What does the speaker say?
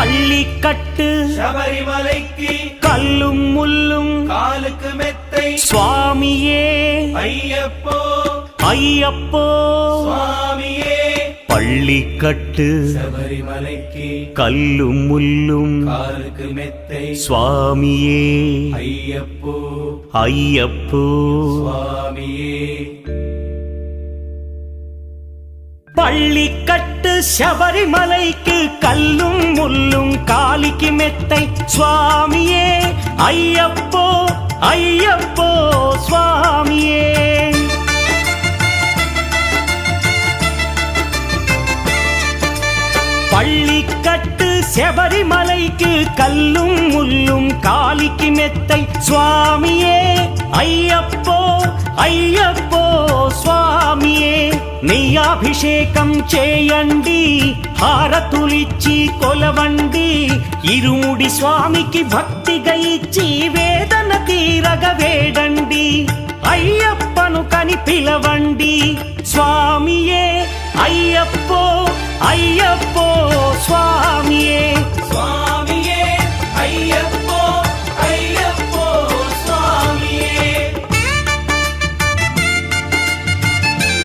பள்ளிக்கட்டு சபரிமலைக்கு கல்லும் முள்ளும் காலுக்கு மெத்தை சுவாமியே ஐயப்போ ஐயப்போ சுவாமியே பள்ளிக்கட்டு சபரிமலைக்கு கல்லும் முள்ளும் காலுக்கு மெத்தை சுவாமியே ஐயப்போ ஐயப்போ சுவாமியே பள்ளிக்கட்டு சபரிமலைக்கு கல்லும் முள்ளும் காலிக்கு மெத்தை சுவாமியே ஐயப்போ ஐயப்போ சுவாமியே பள்ளிக்கட்டு சபரிமலைக்கு கல்லும் முள்ளும் காலிக்கு மெத்தை சுவாமியே ஐயப்போ ஐயப்போ స్వామియే నెయ్యాభిషేకం చేయండి హారతులిచ్చి కొలవండి ఇరుముడి స్వామికి భక్తిగా ఇచ్చి వేదన తీరగ వేడండి అయ్యప్పను కని పిలవండి స్వామియే అయ్యప్పో అయ్యప్పో స్వామియే